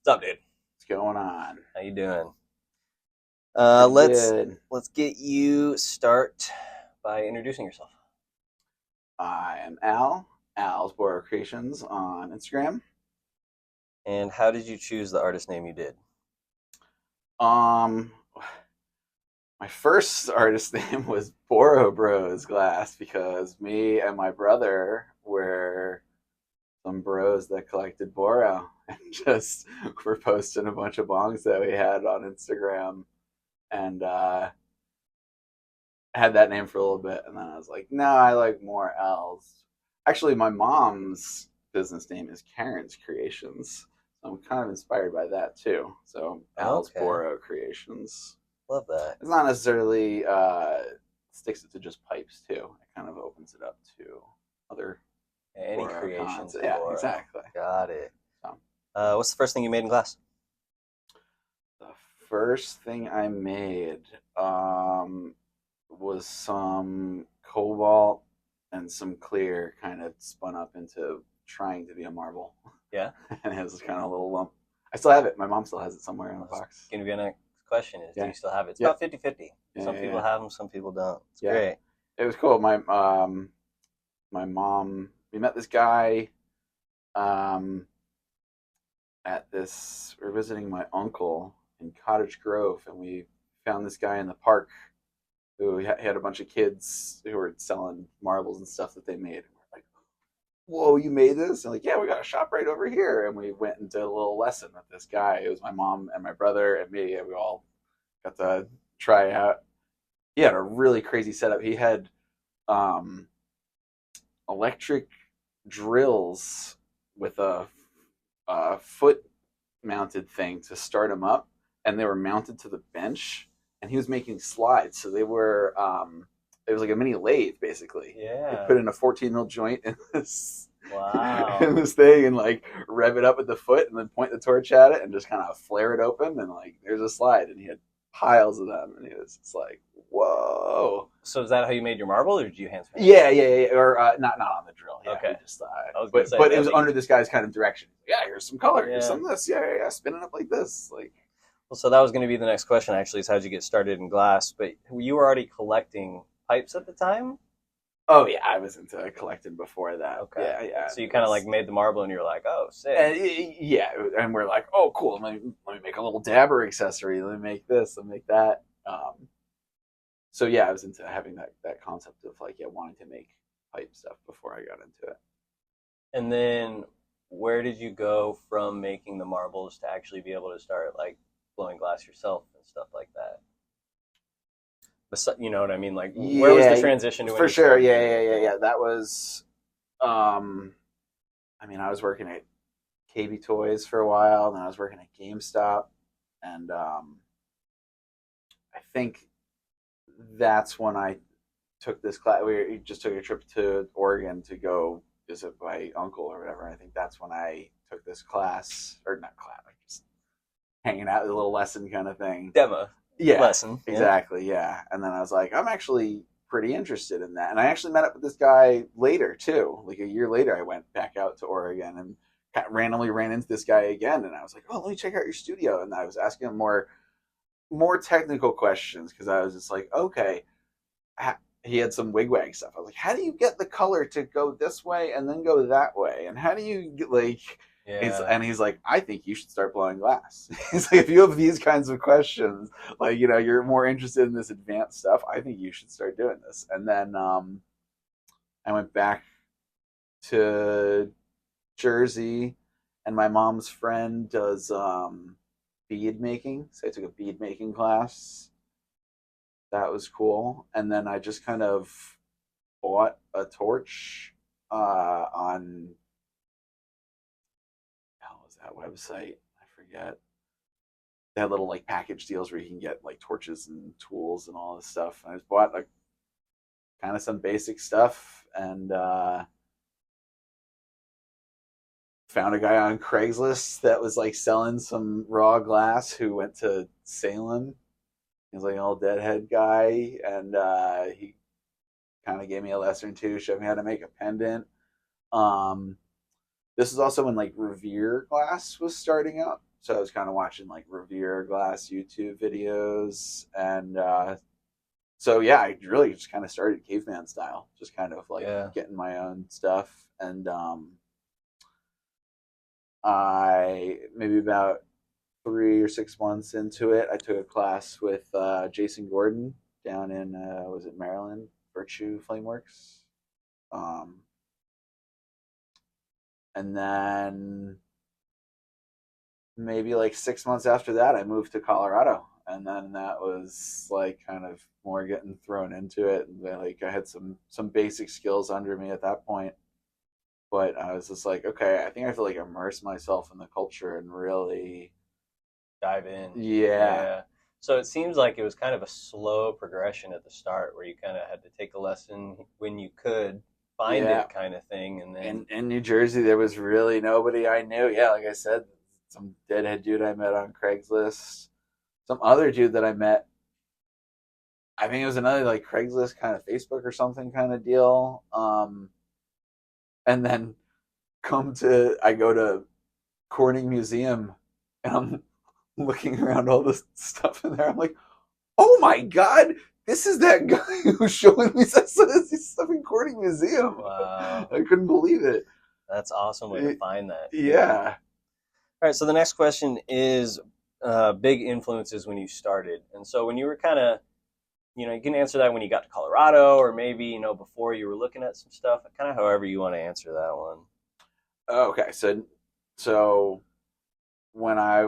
up, dude? What's going on? How you doing? Pretty Let's good. get you start by introducing yourself. I am Al's Borrow Creations on Instagram. And how did you choose the artist name you did? Um, my first artist name was Borrow Bros Glass because me and my brother were some bros that collected Borrow and just were posting a bunch of bongs that we had on Instagram and had that name for a little bit, and then I was like, no, I like more L's. Actually, my mom's business name is Karen's Creations. So I'm kind of inspired by that too. So Al's Okay. Borrow Creations. Love that. It's not necessarily sticks it to just pipes too. It kind of opens it up to other Any Borrow creations? cons. Yeah, Borrow. exactly. Got it. So, What's the first thing you made in glass? the first thing I made was some cobalt and some clear kind of spun up into trying to be a marble. Yeah. And it was kind of a little lump. I still have it. My mom still has it somewhere in the box. Going to be our next question is, do Yeah. you still have it? It's Yeah. about 50-50. Yeah, Some people have them, some people don't. It's Yeah. great. It was cool. My mom, we met this guy at this, we were visiting my uncle in Cottage Grove, and we found this guy in the park who had a bunch of kids who were selling marbles and stuff that they made. And we're like, whoa, you made this? And like, yeah, we got a shop right over here. And we went into a little lesson with this guy. It was my mom and my brother and me, and we all got to try out. He had a really crazy setup. He had electric drills with a foot mounted thing to start them up, and they were mounted to the bench, and he was making slides, so they were it was like a mini lathe basically. Yeah. They put in a 14 mil joint in this Wow. in this thing and like rev it up with the foot and then point the torch at it and just kind of flare it open, and like there's a slide, and he had piles of them, and he was just like, whoa. So is that how you made your marble, or did you hand spin it? Yeah. Or not on the drill. Yeah, Okay. Just, but it was under this guy's kind of direction. Yeah, here's some color. Here's some of this. Yeah. Spin it up like this. Like. Well, so that was going to be the next question, actually, is how'd you get started in glass? But you were already collecting pipes at the time? Oh, yeah, I was into collecting before that. Okay. Yeah. So you kind of like made the marble, and you were like, oh, sick. And we're like, oh, cool. Let me make a little dabber accessory. Let me make this. Let me make that. So yeah, I was into having that concept of like, wanting to make pipe stuff before I got into it. And then where did you go from making the marbles to actually be able to start like blowing glass yourself and stuff like that? You know what I mean? Like, where was the transition to? For sure. Yeah. That was, I mean, I was working at KB Toys for a while, then I was working at GameStop, and I think that's when I took this class. We just took a trip to Oregon to go visit my uncle or whatever. I think that's when I took this class, or not class, just hanging out, a little lesson kind of thing. Demo. Yeah. Lesson. Exactly. Yeah. And then I was like, I'm actually pretty interested in that. And I actually met up with this guy later too. Like a year later, I went back out to Oregon and randomly ran into this guy again. And I was like, oh, let me check out your studio. And I was asking him more technical questions because I was just like, okay. He had some wigwag stuff. I was like, how do you get the color to go this way and then go that way? And how do you get like... Yeah. And he's like, I think you should start blowing glass. He's like, if you have these kinds of questions, like, you're more interested in this advanced stuff, I think you should start doing this. And then I went back to Jersey, and my mom's friend does bead making. So I took a bead making class. That was cool. And then I just kind of bought a torch on... that website, I forget. They had little like package deals where you can get like torches and tools and all this stuff. And I just bought like kind of some basic stuff, and found a guy on Craigslist that was like selling some raw glass who went to Salem. He was like an old deadhead guy, and he kind of gave me a lesson too, showed me how to make a pendant. This is also when like Revere glass was starting up, So I was kind of watching like Revere Glass YouTube videos, and so yeah, I really just kind of started caveman style, just kind of like Yeah. getting my own stuff, and I maybe about 3 or 6 months into it, I took a class with Jason Gordon down in was it Maryland, Virtue Flameworks, um, and then maybe like 6 months after that, I moved to Colorado, and then that was like kind of more getting thrown into it, and then, like I had some basic skills under me at that point, but I was just like, okay, I think I have to like immerse myself in the culture and really, Dive in. yeah, Yeah. So it seems like it was kind of a slow progression at the start where you kind of had to take a lesson when you could find yeah. it kind of thing. And then, In New Jersey, there was really nobody I knew. Yeah, like I said, some deadhead dude I met on Craigslist, some other dude that I met. I think it was another like Craigslist kind of Facebook or something kind of deal. And then I go to Corning Museum, and I'm looking around all this stuff in there. I'm like, oh my god, this is that guy who's showing me this stuff in Corning Museum. wow, I couldn't believe it. that's an awesome way to find that too. Yeah. All right. So the next question is big influences when you started. And so when you were kind of, you can answer that when you got to Colorado or maybe, before you were looking at some stuff, kind of however you want to answer that one. Okay. So when I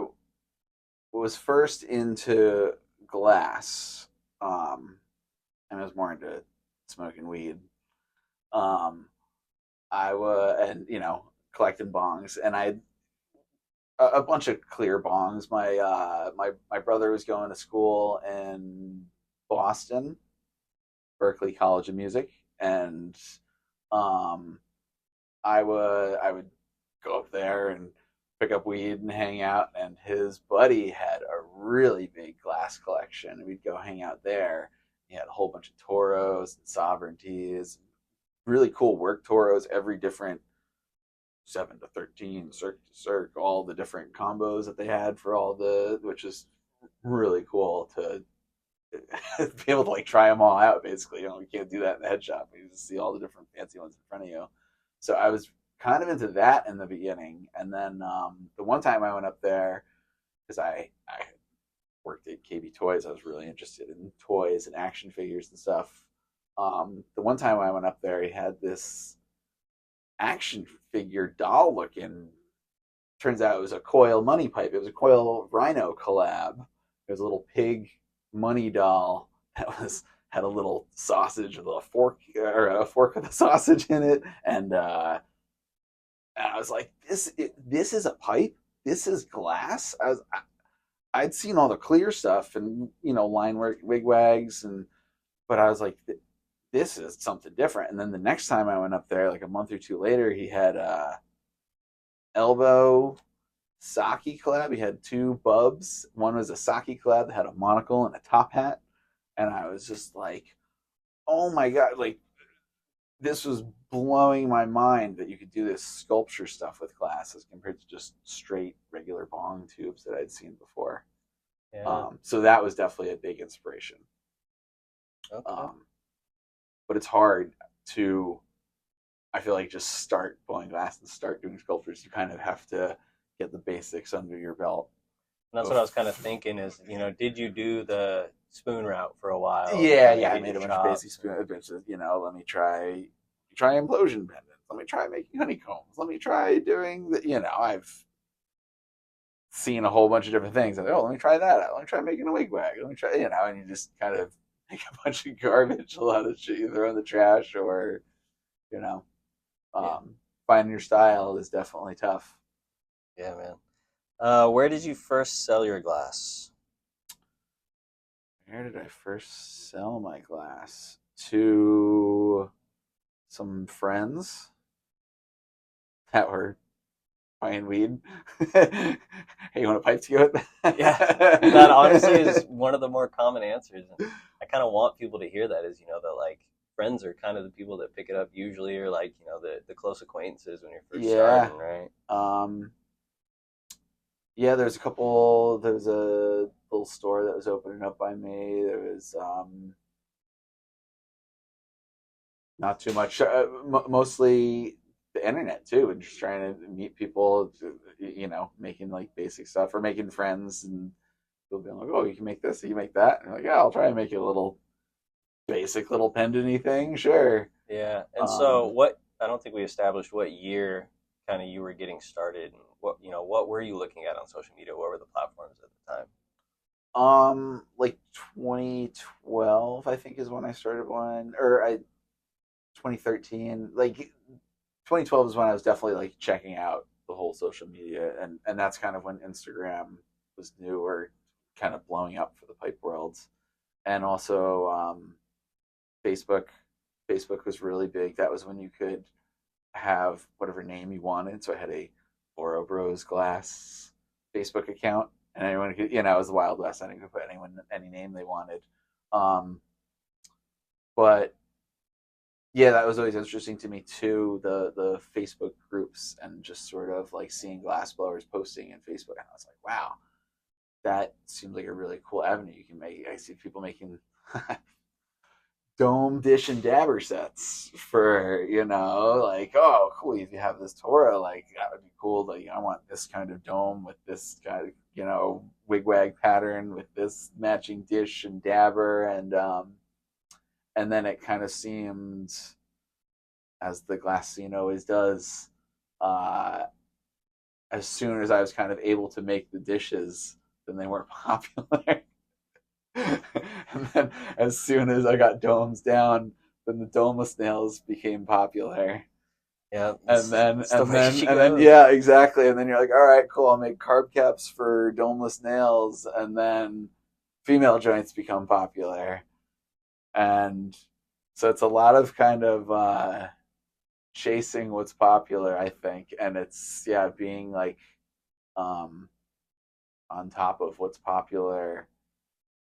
was first into glass, and I was more into smoking weed. Um, I was, and collecting bongs, and I had a bunch of clear bongs. My brother was going to school in Boston, Berkeley College of Music, and um, I would go up there and pick up weed and hang out. And his buddy had a really big glass collection, and we'd go hang out there. He had a whole bunch of Toros and Sovereignties, really cool work Toros, every different 7 to 13, Cirque to Cirque, all the different combos that they had for which is really cool to be able to like try them all out. Basically, you can't do that in the head shop. You just see all the different fancy ones in front of you. So I was kind of into that in the beginning, and then the one time I went up there because I worked at KB Toys, I was really interested in toys and action figures and stuff. The one time I went up there, he had this action figure doll looking. Turns out it was a Coil money pipe. It was a Coil Rhino collab. It was a little pig money doll that had a little sausage with a fork, or a fork with a sausage in it, and I was like, this is a pipe. This is glass. I'd seen all the clear stuff and line work, wigwags, but I was like, this is something different. And then the next time I went up there, like a month or two later, he had elbow sake collab. He had two bubs. One was a sake collab that had a monocle and a top hat. And I was just like, oh my God, like this was blowing my mind that you could do this sculpture stuff with glass as compared to just straight regular bong tubes that I'd seen before. Yeah. So that was definitely a big inspiration. Okay. But it's hard to, I feel like, just start blowing glass and start doing sculptures. You kind of have to get the basics under your belt. And that's what I was kind of thinking is, did you do the spoon route for a while? Yeah. I Maybe made the a bunch of basic chops spoon adventures. Let me try implosion pendants. Let me try making honeycombs. Let me try doing the. I've seen a whole bunch of different things. Let me try that out. Let me try making a wigwag. Let me try, and you just kind of make a bunch of garbage, a lot of shit you throw in the trash, or you know, Yeah. finding your style is definitely tough. Yeah, man. Where did you first sell your glass? Where did I first sell my glass? To some friends that were buying weed. Hey, you want a pipe to go with that? Yeah, that honestly is one of the more common answers. And I kind of want people to hear that is, that like friends are kind of the people that pick it up usually, or like, the close acquaintances when you're first Yeah. starting, right? Yeah, there's a couple. There was a little store that was opening up by me. There was not too much, mostly the internet too, and just trying to meet people, making like basic stuff or making friends, and people being like, "Oh, you can make this, you can make that," and I'm like, "Yeah, I'll try and make a little basic little pendenty thing, sure." Yeah. And so Um, what, I don't think we established what year kind of you were getting started and what, what were you looking at on social media? What were the platforms at the time? like 2012, I think is when I started one, or 2013, like 2012 is when I was definitely like checking out the whole social media, and that's kind of when Instagram was new or kind of blowing up for the pipe world, and also Facebook. Facebook was really big. That was when you could have whatever name you wanted. So I had a Oro Bros Glass Facebook account, and anyone could, it was the Wild West. Anyone could put anyone any name they wanted. Um, but yeah, that was always interesting to me too. The Facebook groups and just sort of like seeing glassblowers posting in Facebook, and I was like, wow, that seems like a really cool avenue you can make. I see people making dome dish and dabber sets for like, oh cool, if you have this Torah, like that would be cool. Like I want this kind of dome with this kind of wigwag pattern with this matching dish and dabber, and then it kind of seemed, as the glass scene always does, uh, as soon as I was kind of able to make the dishes, then they weren't popular. And then as soon as I got domes down, then the domeless nails became popular. Yeah, And then it's the and way then she and then goes. yeah, exactly. And then you're like, all right, cool, I'll make carb caps for domeless nails, and then female joints become popular. And so it's a lot of kind of chasing what's popular, I think, and it's being like um, on top of what's popular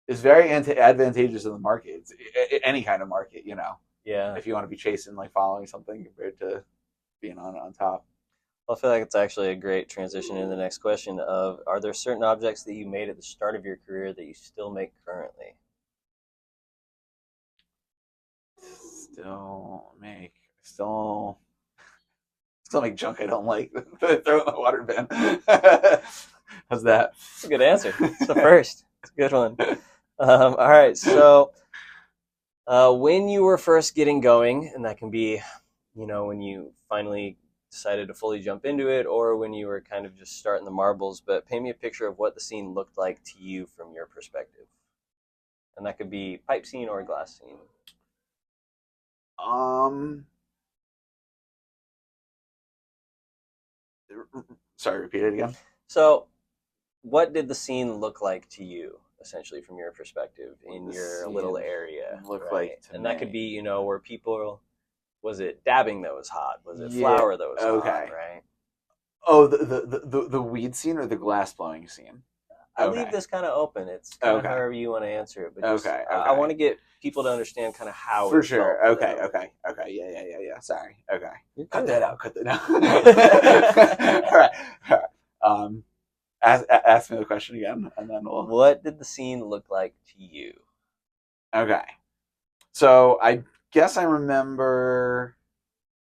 is very advantageous in the market. It's any kind of market, Yeah. if you want to be chasing like following something compared to being on top. Well, I feel like it's actually a great transition into the next question of, are there certain objects that you made at the start of your career that you still make currently? Still make junk I don't like. Throw it in the water bin. How's that? It's a good answer. It's the first. It's a good one. All right. So, when you were first getting going, and that can be, when you finally decided to fully jump into it, or when you were kind of just starting the marbles, but paint me a picture of what the scene looked like to you from your perspective. And that could be pipe scene or glass scene. um, Sorry, repeat it again. So, what did the scene look like to you, essentially, from your perspective What in the your little scene area, look right? like to And that could me? be, where people, was it dabbing that was hot? Was it Yeah. flower that was hot, Okay. right? Oh, the weed scene or the glass blowing scene? I leave Okay. this kind of open. It's kind of Okay. however you want to answer it, but just Okay. I want Okay. to get people to understand kind of how For it felt sure. for Okay. them. Okay. Okay. Yeah. Yeah. Yeah. Yeah. Sorry. Okay. You're Cut good. that out. Cut that out. All right. All right. Ask me the question again, and then we'll. What did the scene look like to you? Okay. So I guess I remember.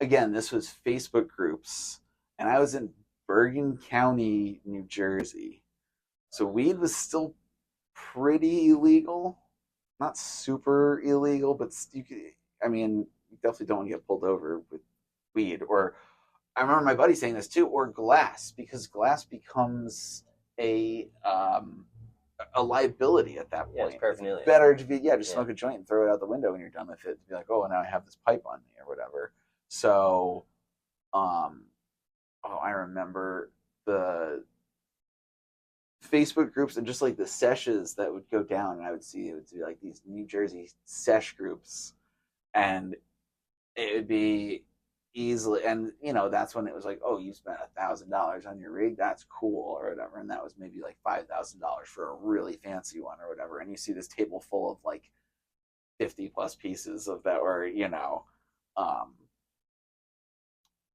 Again, this was Facebook groups, and I was in Bergen County, New Jersey. So weed was still pretty illegal, not super illegal, but you could. I mean, you definitely don't want to get pulled over with weed. Or I remember my buddy saying this too, or glass, because glass becomes a liability at that Yeah, it's point. It's paraphernalia. better to be just Yeah. smoke a joint and throw it out the window when you're done with it. To be like, oh, now I have this pipe on me or whatever. So, um, oh, I remember the Facebook groups and just like the sessions that would go down, and I would see it would be like these New Jersey sesh groups, and it would be easily, and that's when it was like, oh, you spent $1,000 on your rig, that's cool or whatever, and that was maybe like $5,000 for a really fancy one or whatever, and you see this table full of like 50 plus pieces of that, or um,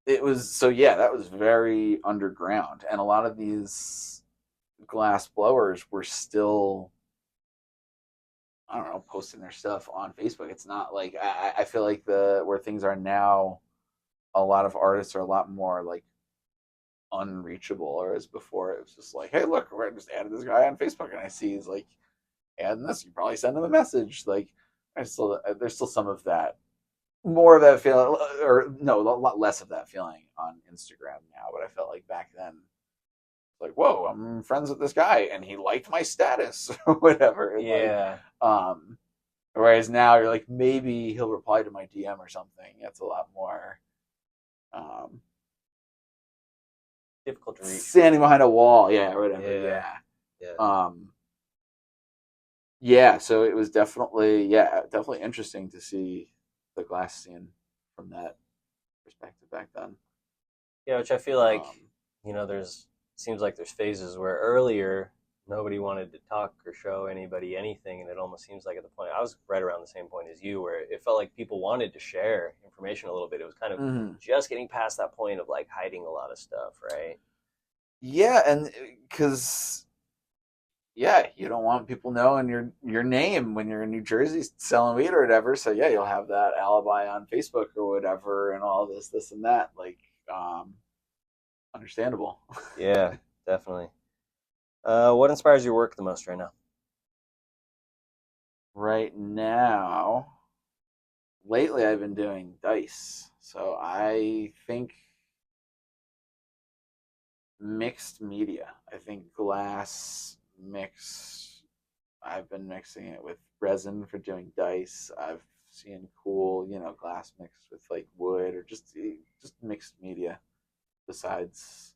it was so yeah, that was very underground, and a lot of these glass blowers were still, I don't know, posting their stuff on Facebook. It's not like I feel like the where things are now, a lot of artists are a lot more like unreachable. Whereas before it was just like, hey, look, I just added this guy on Facebook, and I see he's like adding this. You probably send him a message. Like, there's still some of that, more of that feeling, or no, a lot less of that feeling on Instagram now. But I felt like back then, like, whoa, I'm friends with this guy, and he liked my status or whatever. And like, Yeah. whereas now you're like, maybe he'll reply to my DM or something. It's a lot more um, Difficult to reach. standing behind a wall, yeah, or whatever. Yeah. Yeah. Yeah. Yeah, so it was definitely interesting to see the glass scene from that perspective back then. Yeah, which I feel like, Um, there's seems like there's phases where earlier nobody wanted to talk or show anybody anything, and it almost seems like at the point I was right around the same point as you, where it felt like people wanted to share information a little bit. It was kind of mhm. just getting past that point of like hiding a lot of stuff, right? Yeah, and because yeah, you don't want people knowing your name when you're in New Jersey selling weed or whatever. So yeah, you'll have that alibi on Facebook or whatever, and all this, and that. Like, um, understandable. Yeah, definitely. What inspires your work the most right now? Right now, lately, I've been doing dice. So I think mixed media. I think glass mix. I've been mixing it with resin for doing dice. I've seen cool, glass mixed with like wood or just mixed media. Besides,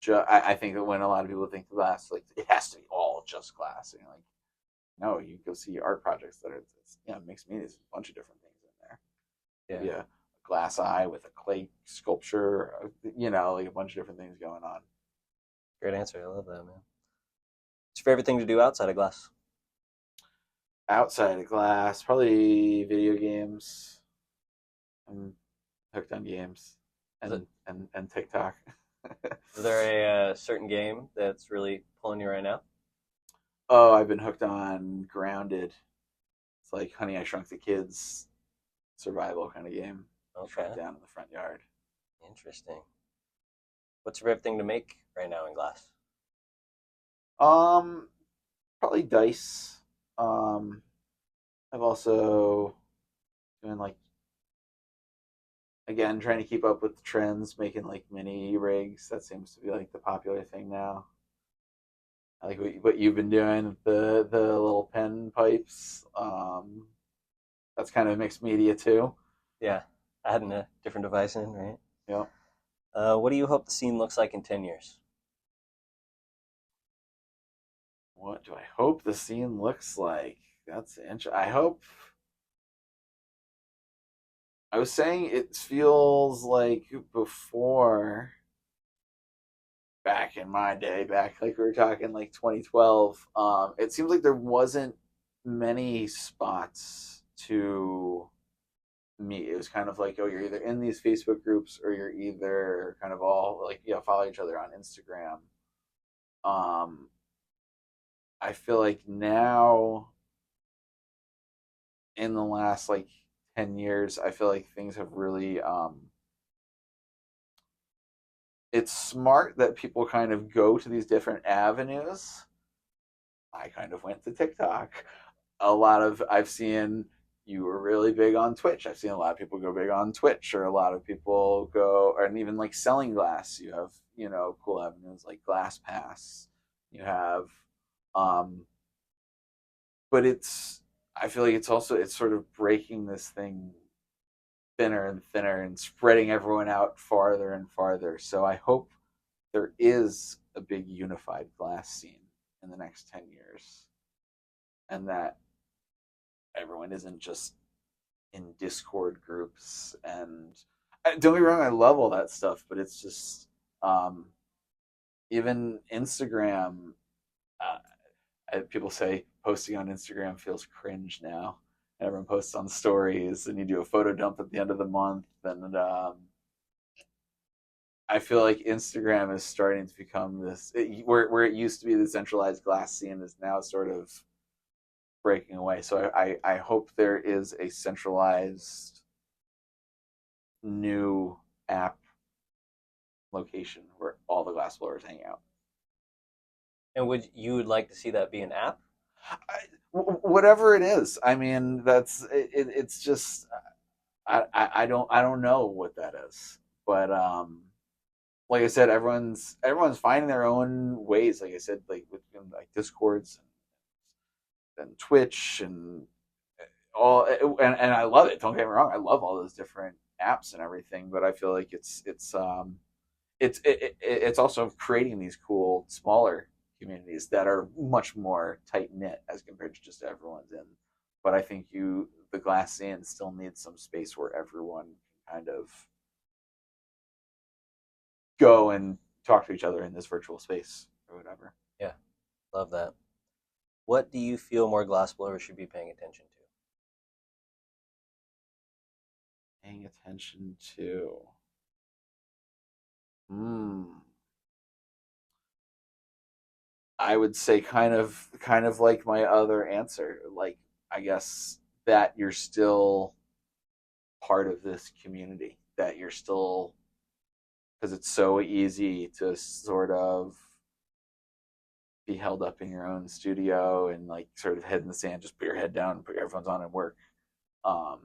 I think that when a lot of people think glass, like it has to be all just glass. And you're like, no, you go see art projects that are mixed media. There's a bunch of different things in there. Yeah, Maybe a glass eye with a clay sculpture. Like a bunch of different things going on. great answer. I love that, man. What's your favorite thing to do outside of glass? Outside of glass, probably video games. I'm hooked on games Is it and TikTok. is there a certain game that's really pulling you right now? Oh, I've been hooked on Grounded. It's like Honey, I Shrunk the Kids survival kind of game. Okay, Shrunk down in the front yard. interesting. What's your favorite thing to make right now in glass? Um, Probably dice. Um, I've also doing like, again, trying to keep up with the trends, making like mini rigs. That seems to be like the popular thing now. I like what you've been doing, the little pen pipes. That's kind of mixed media too. Yeah, adding a different device in, right? Yeah. What do you hope the scene looks like in 10 years? What do I hope the scene looks like? That's interesting. I was saying it feels like before, back in my day, back like we were talking like 2012. It seems like there wasn't many spots to meet. It was kind of like, oh, you're either in these Facebook groups or you're either kind of all like, follow each other on Instagram. Um, I feel like now in the last like 10 years, I feel like things have really, it's smart that people kind of go to these different avenues. I kind of went to TikTok. I've seen you were really big on Twitch. I've seen a lot of people go big on Twitch, or a lot of people go, and even like selling glass. You have, cool avenues like Glass Pass. You have, um, but I feel like it's sort of breaking this thing thinner and thinner and spreading everyone out farther and farther. So I hope there is a big unified glass scene in the next 10 years, and that everyone isn't just in Discord groups. And don't be wrong, I love all that stuff, but it's just, even Instagram. People say posting on Instagram feels cringe now. Everyone posts on stories, and you do a photo dump at the end of the month, and I feel like Instagram is starting to become this where it used to be the centralized glass scene is now sort of breaking away. So I hope there is a centralized new app location where all the glass blowers hang out. And would like to see that be an app? Whatever it is, I mean, it's just I don't know what that is, but like I said, everyone's finding their own ways. Like I said, like with like Discords and Twitch and all, and I love it. Don't get me wrong, I love all those different apps and everything, but I feel like it's also creating these cool smaller communities that are much more tight knit as compared to just everyone's in. But I think the glass scene still needs some space where everyone can kind of go and talk to each other in this virtual space or whatever. Yeah, love that. What do you feel more glass blowers should be paying attention to? Paying attention to. Hmm. I would say kind of like my other answer. Like I guess that you're still part of this community. That you're still because it's so easy to sort of be held up in your own studio and like sort of head in the sand, just put your head down, put your headphones on and work. Um,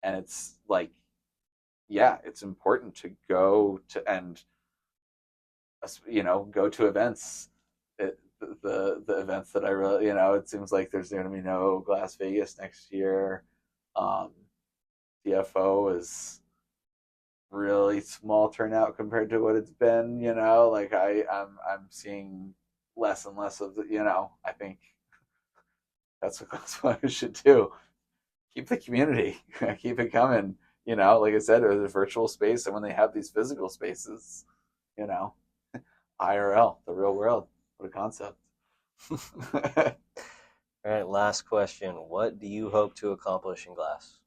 and it's like, yeah, it's important to go to and go to events. The events that I really it seems like there's going to be no Glass Vegas next year. Um, DFO is really small turnout compared to what it's been. Like I'm seeing less and less of the. I think that's what Glass should do. Keep the community, keep it coming. Like I said, it was a virtual space, and when they have these physical spaces, you know, IRL, the real world. What a concept. All right, last question. What do you hope to accomplish in Glass?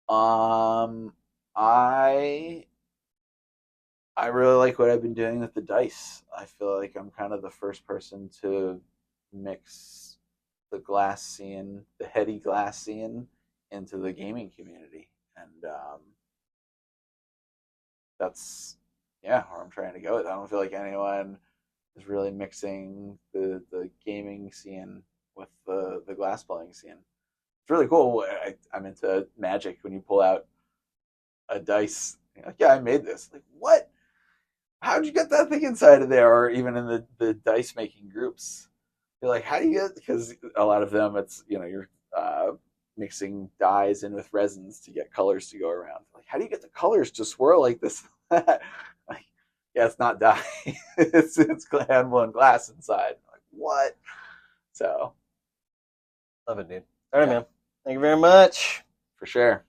um, I I really like what I've been doing with the dice. I feel like I'm kind of the first person to mix the glass scene, the heady glass scene, into the gaming community, and that's where I'm trying to go with it. I don't feel like anyone is really mixing the gaming scene with the glass blowing scene. It's really cool. I'm into magic when you pull out a dice. You're like, yeah, I made this. Like, what? How'd you get that thing inside of there? Or even in the dice making groups, you're like, how do you get? Because a lot of them, it's you're mixing dyes in with resins to get colors to go around. Like, how do you get the colors to swirl like this? Like, yeah, it's not dye. it's hand blown glass inside. Like, what? So Love it, dude. All right, yeah, man. Thank you very much. for sure.